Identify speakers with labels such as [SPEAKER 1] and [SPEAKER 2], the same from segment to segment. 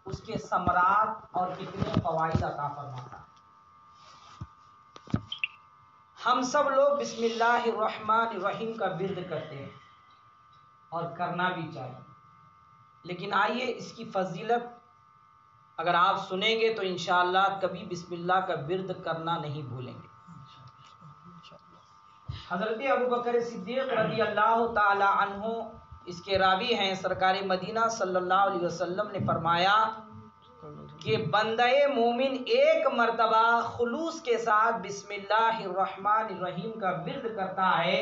[SPEAKER 1] اس کے ثمرات اور کتنے فوائد عطا فرماتا ہے۔ ہم سب لوگ بسم اللہ الرحمن الرحیم کا ورد کرتے ہیں اور کرنا بھی چاہیے، لیکن آئیے اس کی فضیلت اگر آپ سنیں گے تو انشاءاللہ کبھی بسم اللہ کا ورد کرنا نہیں بھولیں گے۔ حضرت ابوبکر صدیق رضی اللہ تعالی عنہ اس کے راوی ہیں، سرکار مدینہ صلی اللہ علیہ وسلم نے فرمایا کہ بندہ مومن ایک مرتبہ خلوص کے ساتھ بسم اللہ الرحمن الرحیم کا ورد کرتا ہے،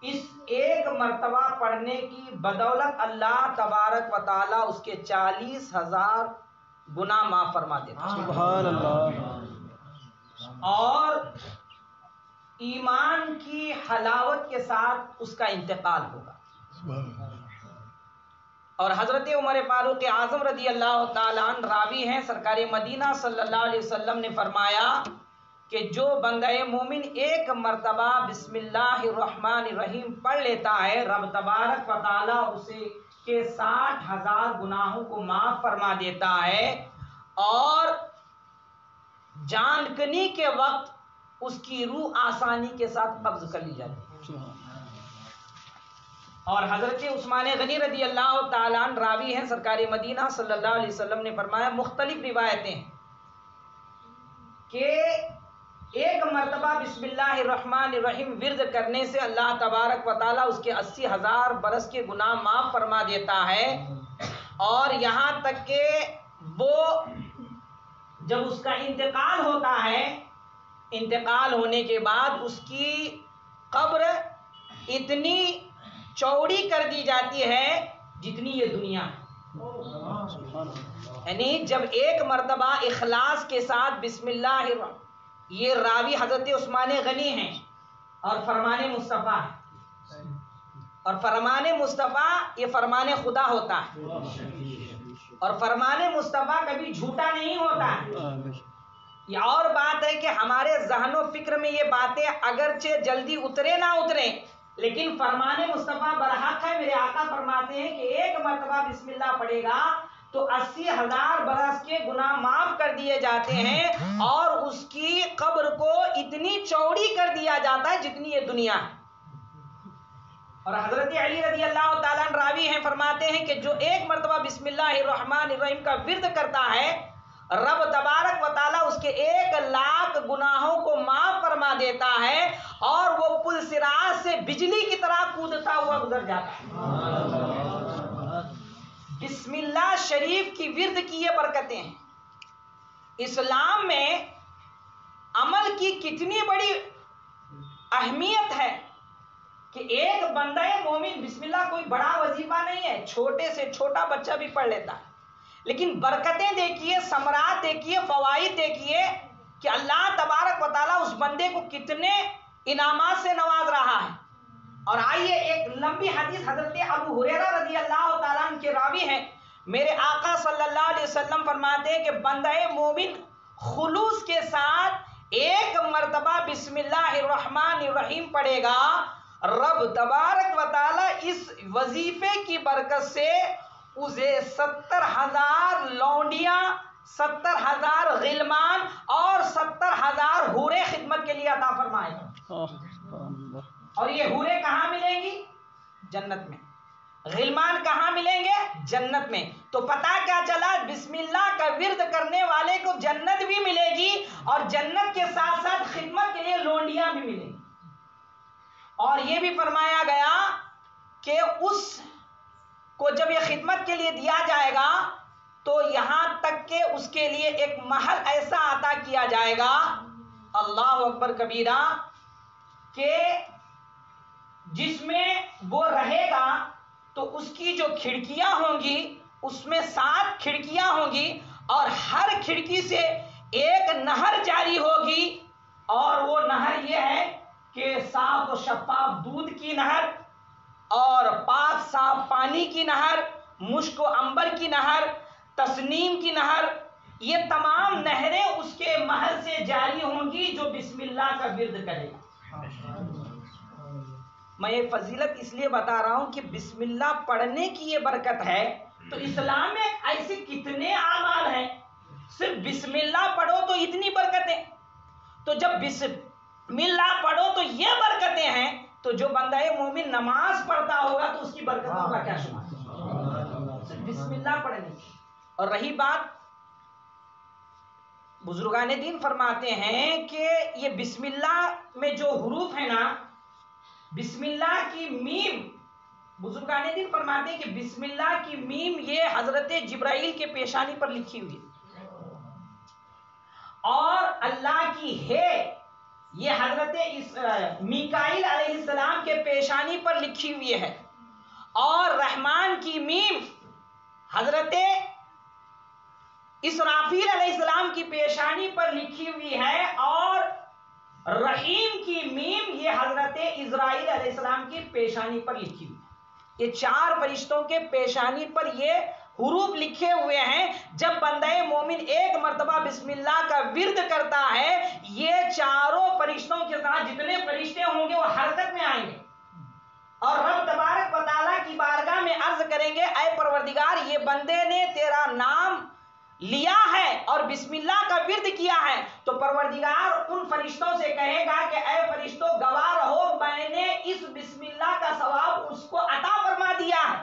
[SPEAKER 1] اس ایک مرتبہ پڑھنے کی بدولت اللہ تبارک و تعالی اس کے 40,000 گناہ معاف فرما دیتا ہے۔
[SPEAKER 2] سبحان اللہ۔
[SPEAKER 1] اور ایمان کی حلاوت کے ساتھ اس کا انتقال ہوگا۔ اور حضرت عمر فاروق اعظم رضی اللہ تعالیٰ عنہ راوی ہیں، سرکار مدینہ صلی اللہ علیہ وسلم نے فرمایا کہ جو بندہ مومن ایک مرتبہ بسم اللہ الرحمن الرحیم پڑھ لیتا ہے، رب تبارک و تعالیٰ اسے کے 60,000 گناہوں کو معاف فرما دیتا ہے، اور جان کنی کے وقت اس کی روح آسانی کے ساتھ قبض کر لی جاتی ہے۔ اور حضرت عثمان غنی رضی اللہ تعالیٰ عنہ راوی ہیں، سرکار مدینہ صلی اللہ علیہ وسلم نے فرمایا، مختلف روایتیں ہیں کہ ایک مرتبہ بسم اللہ الرحمن الرحیم ورد کرنے سے اللہ تبارک و تعالیٰ اس کے 80,000 برس کے گناہ معاف فرما دیتا ہے، اور یہاں تک کہ وہ جب اس کا انتقال ہوتا ہے، انتقال ہونے کے بعد اس کی قبر اتنی چوڑی کر دی جاتی ہے جتنی یہ دنیا ہے۔ یعنی جب ایک مرتبہ اخلاص کے ساتھ بسم اللہ یہ راوی حضرت عثمان غنی ہیں، اور فرمان مصطفیٰ ہے، اور فرمان مصطفیٰ یہ فرمان خدا ہوتا ہے، اور فرمان مصطفیٰ کبھی جھوٹا نہیں ہوتا ہے۔ یہ اور بات ہے کہ ہمارے ذہن و فکر میں یہ باتیں اگرچہ جلدی اترے نہ اترے، لیکن فرمان مصطفیٰ برحق ہے۔ میرے آقا فرماتے ہیں کہ ایک مرتبہ بسم اللہ پڑھے گا تو 80,000 برس کے گناہ معاف کر دیے جاتے ہیں، اور اس کی قبر کو اتنی چوڑی کر دیا جاتا ہے جتنی یہ دنیا ہے۔ اور حضرت علی رضی اللہ تعالیٰ عنہ راوی ہیں، فرماتے ہیں کہ جو ایک مرتبہ بسم اللہ الرحمن الرحیم کا ورد کرتا ہے، رب تبارک و تعالیٰ اس کے 1,00,000 گناہوں کو معاف فرما دیتا ہے، اور وہ پل صراط سے بجلی کی طرح کودتا ہوا گزر جاتا ہے۔ بسم اللہ شریف کی ورد کی یہ برکتیں ہیں۔ اسلام میں عمل کی کتنی بڑی اہمیت ہے کہ ایک بندہ مومن، بسم اللہ کوئی بڑا وظیفہ نہیں ہے، چھوٹے سے چھوٹا بچہ بھی پڑھ لیتا ہے، لیکن برکتیں دیکھیے، ثمرات دیکھیے، فوائد دیکھیے کہ اللہ تبارک و تعالیٰ اس بندے کو کتنے انعامات سے نواز رہا ہے۔ اور آئیے ایک لمبی حدیث حضرت ابو ہریرہ رضی اللہ تعالیٰ عنہ کے راوی ہیں، میرے آقا صلی اللہ علیہ وسلم فرماتے ہیں کہ بندہ مومن خلوص کے ساتھ ایک مرتبہ بسم اللہ الرحمن الرحیم پڑھے گا، رب تبارک و تعالیٰ اس وظیفے کی برکت سے اسے 70,000 لونڈیاں، 70,000 غلمان اور 70,000 حوریں خدمت کے لیے عطا فرمائے گا۔ اور یہ حوریں کہاں ملیں گی؟ جنت میں۔ غلمان کہاں ملیں گے؟ جنت میں۔ تو پتہ کیا چلا؟ بسم اللہ کا ورد کرنے والے کو جنت بھی ملے گی، اور جنت کے ساتھ ساتھ خدمت کے لیے لونڈیاں بھی ملیں گی۔ اور یہ بھی فرمایا گیا کہ اس کو جب یہ خدمت کے لیے دیا جائے گا تو یہاں تک کہ اس کے لیے ایک محل ایسا عطا کیا جائے گا، اللہ اکبر کبیرہ، کہ جس میں وہ رہے گا تو اس کی جو کھڑکیاں ہوں گی اس میں 7 کھڑکیاں ہوں گی، اور ہر کھڑکی سے ایک نہر جاری ہوگی، اور وہ نہر یہ ہے کہ صاف و شفاف دودھ کی نہر، اور پاک صاف پانی کی نہر، مشک و عنبر کی نہر، تسنیم کی نہر، یہ تمام نہریں اس کے محل سے جاری ہوں گی جو بسم اللہ کا ورد کرے گا۔ میں یہ فضیلت اس لیے بتا رہا ہوں کہ بسم اللہ پڑھنے کی یہ برکت ہے، تو اسلام میں ایسے کتنے اعمال صرف بسم اللہ پڑھو تو اتنی برکتیں، تو جب بسم اللہ پڑھو تو یہ برکتیں ہیں، تو جو بندہ مومن نماز پڑھتا ہوگا تو اس کی برکتوں کا کیا شمار، صرف بسم اللہ پڑھنے کی۔ اور رہی بات، بزرگان دین فرماتے ہیں کہ یہ بسم اللہ میں جو حروف ہیں نا، بسم اللہ کی میم، بزرگان دین فرماتے ہیں کہ بسم اللہ کی میم یہ حضرت جبرائیل کے پیشانی پر لکھی ہوئی ہے، اور اللہ کی ہے یہ حضرت میکائیل علیہ السلام کے پیشانی پر لکھی ہوئی ہے، اور رحمان کی میم حضرت اسرافیل علیہ السلام کی پیشانی پر لکھی ہوئی ہے، اور رحیم کی میم یہ حضرت اسرائیل علیہ السلام کی پیشانی پر لکھی ہوئی ہے۔ یہ چار فرشتوں کے پیشانی پر یہ حروف لکھے ہوئے ہیں۔ جب بندہ مومن ایک مرتبہ بسم اللہ کا ورد کرتا ہے، یہ چاروں فرشتوں کے ساتھ جتنے فرشتے ہوں گے وہ حرکت میں آئیں گے، اور رب تبارک و تعالیٰ کی بارگاہ میں عرض کریں گے، اے پروردگار یہ بندے نے تیرا نام لیا ہے اور بسم اللہ کا ورد کیا ہے، تو پروردگار ان فرشتوں سے کہے گا کہ اے فرشتوں گواہ رہو میں نے اس بسم اللہ کا ثواب اس کو عطا فرما دیا ہے۔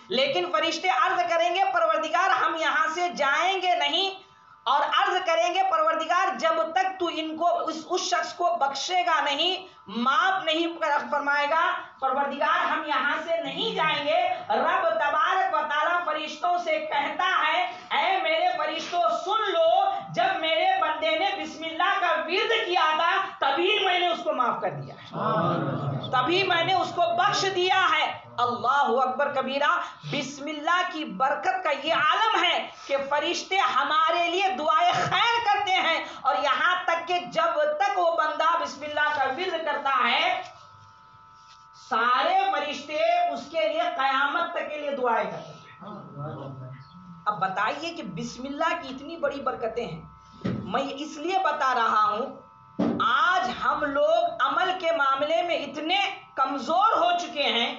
[SPEAKER 1] لیکن فرشتے عرض کریں گے پروردگار ہم یہاں سے جائیں گے نہیں، اور عرض کریں گے پروردگار جب تک تو ان کو اس شخص کو بخشے گا نہیں، معاف نہیں فرمائے گا، پروردگار ہم یہاں سے نہیں جائیں گے۔ رب تبارک و تعالیٰ فرشتوں سے کہتا ہے اے میرے فرشتوں سن لو، جب میرے بندے نے بسم اللہ کا ورد کیا تھا تبھی میں نے اس کو معاف کر دیا ہے، تبھی میں نے اس کو بخش دیا ہے۔ اللہ اکبر کبیرہ۔ بسم اللہ کی برکت کا یہ عالم ہے کہ فرشتے ہمارے لیے دعائیں خیر کرتے ہیں، اور یہاں تک کہ جب تک وہ بندہ بسم اللہ کا ورد کرتا ہے سارے فرشتے اس کے لیے قیامت تک کے لیے دعائیں کرتے ہیں۔ اب بتائیے کہ بسم اللہ کی اتنی بڑی برکتیں ہیں، میں اس لیے بتا رہا ہوں آج ہم لوگ عمل کے معاملے میں اتنے کمزور ہو چکے ہیں،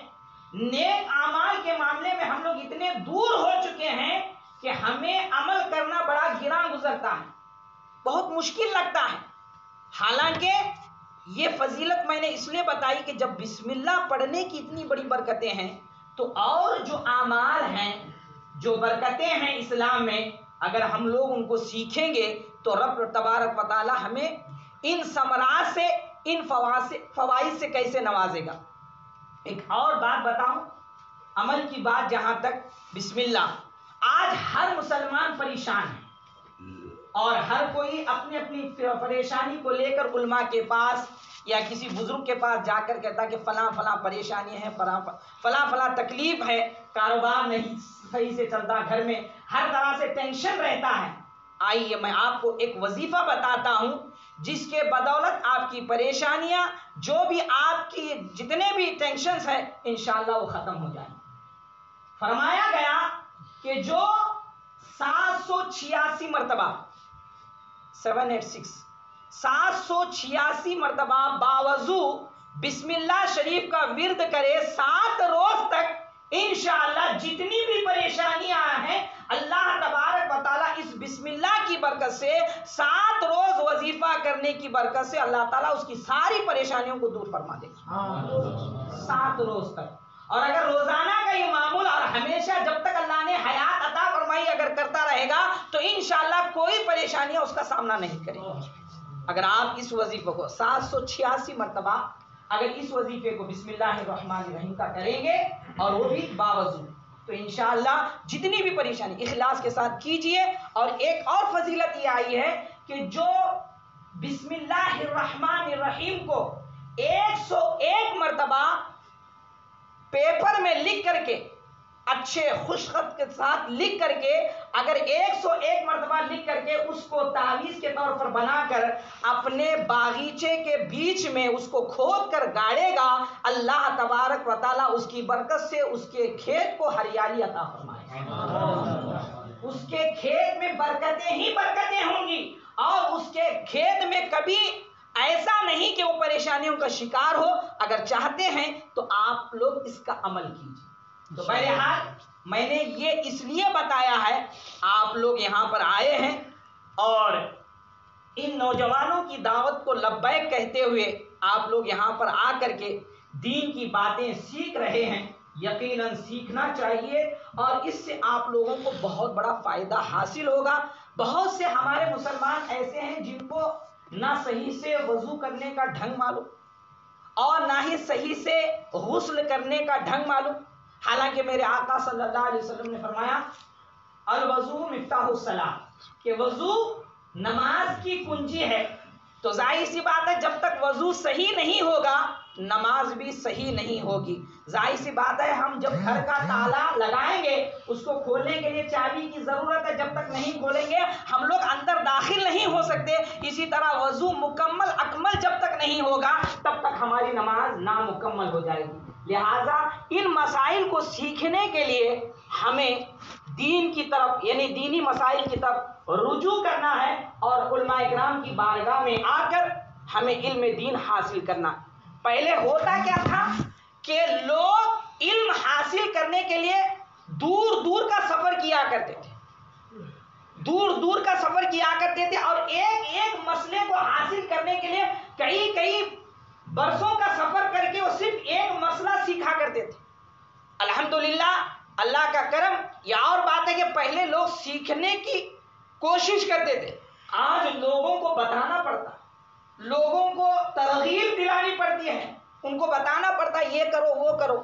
[SPEAKER 1] نیک اعمال کے معاملے میں ہم لوگ اتنے دور ہو چکے ہیں کہ ہمیں عمل کرنا بڑا گراں گزرتا ہے، بہت مشکل لگتا ہے۔ حالانکہ یہ فضیلت میں نے اس لیے بتائی کہ جب بسم اللہ پڑھنے کی اتنی بڑی برکتیں ہیں، تو اور جو اعمال ہیں، جو برکتیں ہیں اسلام میں، اگر ہم لوگ ان کو سیکھیں گے تو رب تبارک و تعالی ہمیں ان ثمرات سے، ان فوائد سے کیسے نوازے گا۔ ایک اور بات بتاؤں، عمل کی بات جہاں تک، بسم اللہ، آج ہر مسلمان پریشان ہے، اور ہر کوئی اپنی اپنی پریشانی کو لے کر علماء کے پاس یا کسی بزرگ کے پاس جا کر کہتا کہ فلاں فلاں پریشانی ہے، فلاں فلاں تکلیف ہے، کاروبار نہیں صحیح سے چلتا، گھر میں ہر طرح سے ٹینشن رہتا ہے۔ آئیے میں آپ کو ایک وظیفہ بتاتا ہوں جس کے بدولت آپ کی پریشانیاں، جو بھی آپ کی جتنے بھی ٹینشنز ہیں انشاءاللہ وہ ختم ہو جائیں۔ فرمایا گیا کہ جو 786 مرتبہ 786 مرتبہ باوضو بسم اللہ شریف کا ورد کرے 7 روز تک، انشاءاللہ جتنی بھی پریشانیاں ہیں اللہ تبارک و تعالیٰ اس بسم اللہ کی برکت سے، 7 روز وظیفہ کرنے کی برکت سے اللہ تعالیٰ اس کی ساری پریشانیوں کو دور فرما دے گا 7 روز تک۔ اور اگر روزانہ کا یہ معمول اور ہمیشہ جب تک اللہ نے حیات عطا فرمائی اگر کرتا رہے گا تو انشاءاللہ کوئی پریشانیاں اس کا سامنا نہیں کرے گی۔ اگر آپ اس وظیفے کو 786 مرتبہ اگر اس وظیفے کو بسم اللہ الرحمن الرحیم کا کریں گے اور وہ بھی باوضو، تو انشاءاللہ جتنی بھی پریشانی اخلاص کے ساتھ کیجئے۔ اور ایک اور فضیلت یہ آئی ہے کہ جو بسم اللہ الرحمن الرحیم کو 101 مرتبہ پیپر میں لکھ کر کے، اچھے خوش خط کے ساتھ لکھ کر کے، اگر 101 مرتبہ لکھ کر کے اس کو تعویذ کے طور پر بنا کر اپنے باغیچے کے بیچ میں اس کو کھود کر گاڑے گا، اللہ تبارک و تعالیٰ اس کی برکت سے اس کے کھیت کو ہریالی عطا فرمائے گا۔ اس کے کھیت میں برکتیں ہی برکتیں ہوں گی، اور اس کے کھیت میں کبھی ایسا نہیں کہ وہ پریشانیوں کا شکار ہو۔ اگر چاہتے ہیں تو آپ لوگ اس کا عمل کیجیے۔ تو بہرحال میں نے یہ اس لیے بتایا ہے، آپ لوگ یہاں پر آئے ہیں اور ان نوجوانوں کی دعوت کو لبیک کہتے ہوئے آپ لوگ یہاں پر آ کر کے دین کی باتیں سیکھ رہے ہیں، یقیناً سیکھنا چاہیے، اور اس سے آپ لوگوں کو بہت بڑا فائدہ حاصل ہوگا۔ بہت سے ہمارے مسلمان ایسے ہیں جن کو نہ صحیح سے وضو کرنے کا ڈھنگ معلوم اور نہ ہی صحیح سے غسل کرنے کا ڈھنگ معلوم، حالانکہ میرے آقا صلی اللہ علیہ وسلم نے فرمایا الوضو مفتاح الصلاۃ، کہ وضو نماز کی کنجی ہے۔ تو ظاہر سی بات ہے جب تک وضو صحیح نہیں ہوگا نماز بھی صحیح نہیں ہوگی۔ ظاہر سی بات ہے ہم جب گھر کا تالا لگائیں گے اس کو کھولنے کے لیے چابی کی ضرورت ہے، جب تک نہیں کھولیں گے ہم لوگ اندر داخل نہیں ہو سکتے۔ اسی طرح وضو مکمل اکمل جب تک نہیں ہوگا تب تک ہماری نماز نامکمل ہو جائے گی۔ لہٰذا ان مسائل کو سیکھنے کے لیے ہمیں دین کی طرف یعنی دینی مسائل کی طرف رجوع کرنا ہے، اور علماء اکرام کی بارگاہ میں آ کر ہمیں علم دین حاصل کرنا۔ پہلے ہوتا کیا تھا کہ لوگ علم حاصل کرنے کے لیے دور دور کا سفر کیا کرتے تھے، دور دور کا سفر کیا کرتے تھے، اور ایک ایک مسئلے کو حاصل کرنے کے لیے کئی کئی برسوں کا سفر کر کے وہ صرف ایک مسئلہ سیکھا کرتے تھے۔ الحمدللہ اللہ کا کرم، یہ اور بات ہے کہ پہلے لوگ سیکھنے کی کوشش کرتے تھے، آج لوگوں کو بتانا پڑتا، لوگوں کو ترغیب دلانی پڑتی ہے، ان کو بتانا پڑتا ہے یہ کرو وہ کرو۔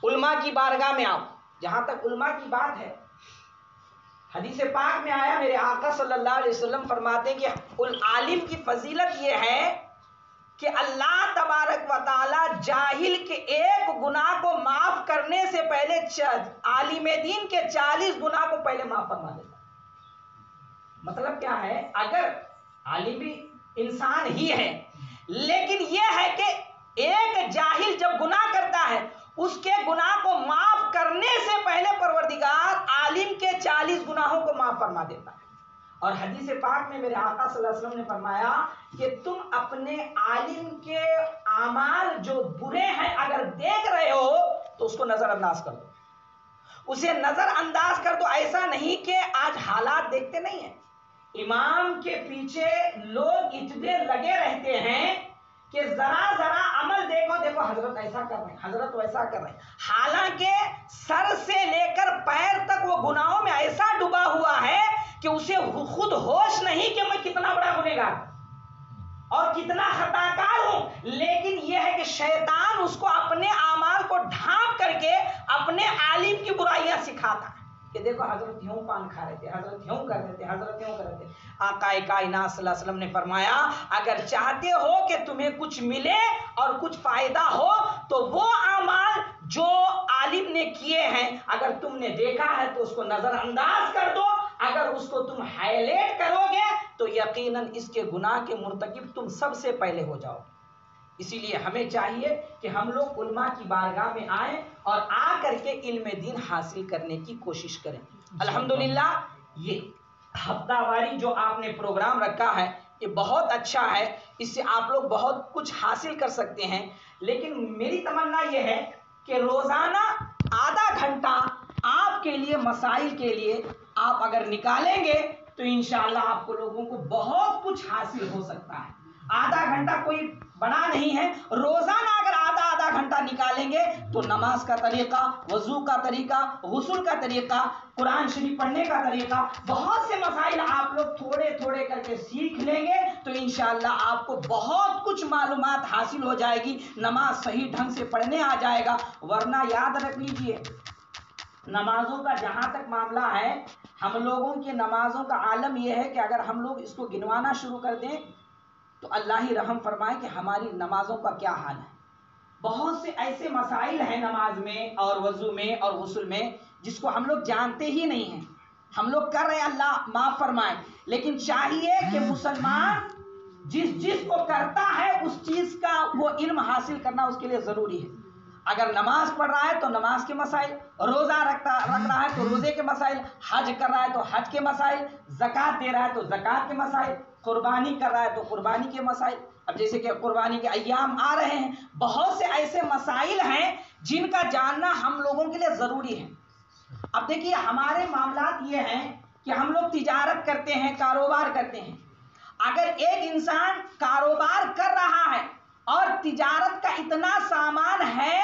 [SPEAKER 1] علماء کی بارگاہ میں آؤ۔ جہاں تک علماء کی بات ہے، حدیث پاک میں آیا میرے آقا صلی اللہ علیہ وسلم فرماتے ہیں کہ عالم کی فضیلت یہ ہے کہ اللہ تبارک و تعالی جاہل کے ایک گناہ کو معاف کرنے سے پہلے عالم دین کے 40 گناہ کو پہلے معاف فرما دیتا۔ مطلب کیا ہے؟ اگر عالم بھی انسان ہی ہے، لیکن یہ ہے کہ ایک جاہل جب گناہ کرتا ہے اس کے گناہ کو معاف کرنے سے پہلے پروردگار عالم کے 40 گناہوں کو معاف فرما دیتا ہے۔ اور حدیث پاک میں میرے آقا صلی اللہ علیہ وسلم نے فرمایا کہ تم اپنے عالم کے اعمال جو برے ہیں اگر دیکھ رہے ہو تو اس کو نظر انداز کر دو، اسے نظر انداز کر دو۔ ایسا نہیں کہ آج حالات دیکھتے نہیں ہیں، امام کے پیچھے لوگ اتنے لگے رہتے ہیں کہ ذرا ذرا عمل دیکھو دیکھو حضرت ایسا کر رہے ہیں، حضرت ویسا کر رہے ہیں، حالانکہ سر سے لے کر پیر تک وہ گناہوں میں ایسا ڈوبا ہوا ہے کہ اسے خود ہوش نہیں کہ میں کتنا بڑا گنہگار اور کتنا خطا کار ہوں، لیکن یہ ہے کہ شیطان اس کو اپنے اعمال کو ڈھانپ کر کے اپنے عالم کی برائیاں سکھاتا ہے کہ دیکھو حضرت یوں پان کھا رہے تھے، حضرت یوں کر رہے تھے، حضرت یوں کر رہے تھے۔ آقا کائنات صلی اللہ علیہ وسلم نے فرمایا اگر چاہتے ہو کہ تمہیں کچھ ملے اور کچھ فائدہ ہو تو وہ اعمال جو عالم نے کیے ہیں اگر تم نے دیکھا ہے تو اس کو نظر انداز کر دو، اگر اس کو تم ہائی لائٹ کرو گے تو یقیناً اس کے گناہ کے مرتکب تم سب سے پہلے ہو جاؤ۔ اسی لیے ہمیں چاہیے کہ ہم لوگ علماء کی بارگاہ میں آئیں اور آ کر کے علم دین حاصل کرنے کی کوشش کریں۔ الحمدللہ یہ ہفتہ واری جو آپ نے پروگرام رکھا ہے یہ بہت اچھا ہے، اس سے آپ لوگ بہت کچھ حاصل کر سکتے ہیں، لیکن میری تمنا یہ ہے کہ روزانہ آدھا گھنٹہ آپ کے لیے مسائل کے لیے آپ اگر نکالیں گے تو انشاءاللہ آپ کو لوگوں کو بہت کچھ حاصل ہو سکتا ہے۔ آدھا گھنٹہ کوئی بڑا نہیں ہے، روزانہ اگر آدھا گھنٹہ نکالیں گے تو نماز کا طریقہ، وضو کا طریقہ، غسل کا طریقہ، قرآن شریف پڑھنے کا طریقہ، بہت سے مسائل آپ لوگ تھوڑے تھوڑے کر کے سیکھ لیں گے تو انشاءاللہ آپ کو بہت کچھ معلومات حاصل ہو جائے گی، نماز صحیح ڈھنگ سے پڑھنے آ جائے گا۔ ورنہ یاد رکھ لیجئے نمازوں کا جہاں تک معاملہ ہے، ہم لوگوں کی نمازوں کا عالم یہ ہے کہ اگر ہم لوگ اس کو گنوانا شروع کر دیں تو اللہ ہی رحم فرمائے کہ ہماری نمازوں کا کیا حال ہے۔ بہت سے ایسے مسائل ہیں نماز میں اور وضو میں اور غسل میں جس کو ہم لوگ جانتے ہی نہیں ہیں، ہم لوگ کر رہے ہیں، اللہ معاف فرمائے، لیکن چاہیے کہ مسلمان جس کو کرتا ہے اس چیز کا وہ علم حاصل کرنا اس کے لیے ضروری ہے۔ اگر نماز پڑھ رہا ہے تو نماز کے مسائل، روزہ رکھ رہا ہے تو روزے کے مسائل، حج کر رہا ہے تو حج کے مسائل، زکوٰۃ دے رہا ہے تو زکوٰۃ کے مسائل، قربانی کر رہا ہے تو قربانی کے مسائل۔ اب جیسے کہ قربانی کے ایام آ رہے ہیں، بہت سے ایسے مسائل ہیں جن کا جاننا ہم لوگوں کے لیے ضروری ہے۔ اب دیکھیے ہمارے معاملات یہ ہیں کہ ہم لوگ تجارت کرتے ہیں، کاروبار کرتے ہیں. اگر ایک انسان کاروبار کر رہا ہے اور تجارت کا اتنا سامان ہے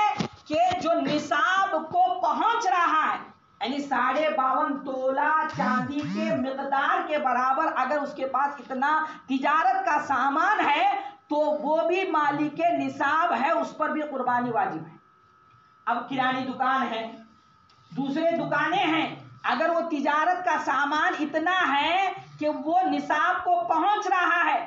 [SPEAKER 1] کہ جو نصاب کو پہنچ رہا ہے، یعنی 52.5 تولہ چاندی کے مقدار کے برابر اگر اس کے پاس اتنا تجارت کا سامان ہے تو وہ بھی مالک نصاب ہے، اس پر بھی قربانی واجب ہے. اب کرانی دکان ہے، دوسرے دکانیں ہیں، اگر وہ تجارت کا سامان اتنا ہے کہ وہ نصاب کو پہنچ رہا ہے،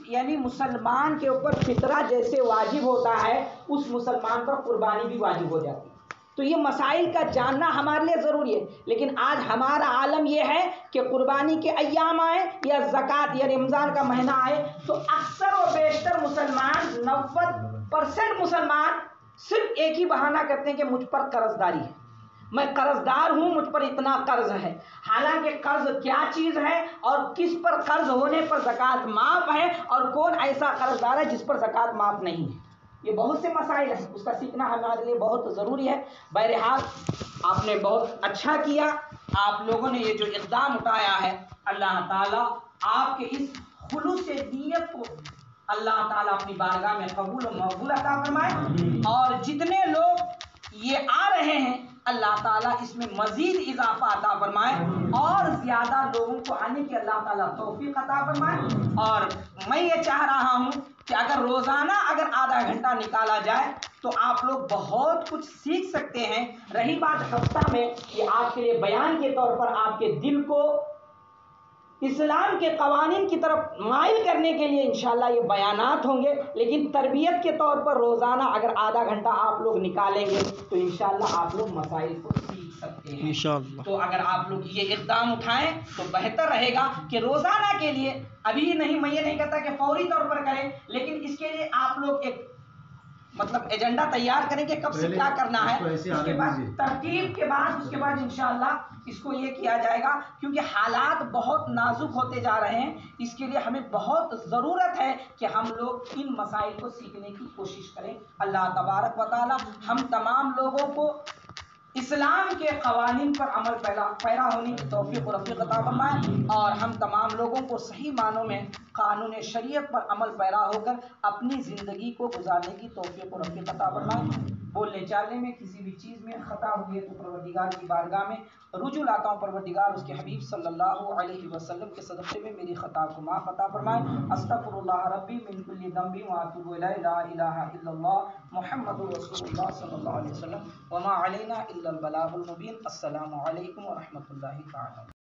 [SPEAKER 1] یعنی مسلمان کے اوپر فطرہ جیسے واجب ہوتا ہے اس مسلمان پر قربانی بھی واجب ہو جاتی ہے. تو یہ مسائل کا جاننا ہمارے لیے ضروری ہے. لیکن آج ہمارا عالم یہ ہے کہ قربانی کے ایام آئے یا زکوٰۃ یا رمضان کا مہینہ آئے تو اکثر و بیشتر مسلمان 90% مسلمان صرف ایک ہی بہانہ کرتے ہیں کہ مجھ پر قرض داری ہے، میں قرض دار ہوں، مجھ پر اتنا قرض ہے. حالانکہ قرض کیا چیز ہے اور کس پر قرض ہونے پر زکوٰۃ معاف ہے اور کون ایسا قرض دار ہے جس پر زکوٰۃ معاف نہیں ہے، یہ بہت سے مسائل ہیں، اس کا سیکھنا ہمارے لیے بہت ضروری ہے. بہرحال آپ نے بہت اچھا کیا، آپ لوگوں نے یہ جو اقدام اٹھایا ہے، اللہ تعالیٰ آپ کے اس خلوص نیت کو اللہ تعالیٰ اپنی بارگاہ میں قبول و مقبول عطا فرمائے. اور جتنے لوگ یہ آ رہے ہیں اللہ تعالیٰ اس میں مزید اضافہ عطا فرمائے اور زیادہ لوگوں کو آنے کی اللہ تعالیٰ توفیق عطا فرمائے. اور میں یہ چاہ رہا ہوں کہ اگر روزانہ اگر آدھا گھنٹہ نکالا جائے تو آپ لوگ بہت کچھ سیکھ سکتے ہیں. رہی بات ہفتہ میں، یہ آپ کے لیے بیان کے طور پر آپ کے دل کو اسلام کے قوانین کی طرف مائل کرنے کے لیے انشاءاللہ یہ بیانات ہوں گے. لیکن تربیت کے طور پر روزانہ اگر آدھا گھنٹہ آپ لوگ نکالیں گے تو انشاءاللہ آپ لوگ مسائل کو سیکھ سکتے ہیں انشاءاللہ. تو اگر آپ لوگ یہ اقدام اٹھائیں تو بہتر رہے گا کہ روزانہ کے لیے، ابھی نہیں، میں یہ نہیں کہتا کہ فوری طور پر کریں، لیکن اس کے لیے آپ لوگ ایک ایجنڈا تیار کریں کہ کب سے کیا کرنا ہے. اس کے بعد ترتیب کے بعد اس کے بعد انشاءاللہ اس کو یہ کیا جائے گا، کیونکہ حالات بہت نازک ہوتے جا رہے ہیں. اس کے لیے ہمیں بہت ضرورت ہے کہ ہم لوگ ان مسائل کو سیکھنے کی کوشش کریں. اللہ تبارک و تعالی ہم تمام لوگوں کو اسلام کے قوانین پر عمل پیرا ہونے کی توفیق و رفیق عطا فرمائے اور ہم تمام لوگوں کو صحیح معنوں میں قانون شریعت پر عمل پیرا ہو کر اپنی زندگی کو گزارنے کی توفیق و رفیق عطا فرمائے. بولنے چالنے میں کسی بھی چیز میں خطا ہوئی ہے تو پروردگار کی بارگاہ میں رجوع لاتا ہوں، پروردگار اس کے حبیب صلی اللہ علیہ وسلم کے صدقے میں میری خطا کو معاف عطا فرمائے. استغفر اللہ ربی من کل ذنب واتوب الیہ، لا الہ الا اللہ محمد رسول اللہ صلی اللہ علیہ وسلم، وما علینا الا البلاغ المبین. السلام علیکم ورحمۃ اللہ تعالی.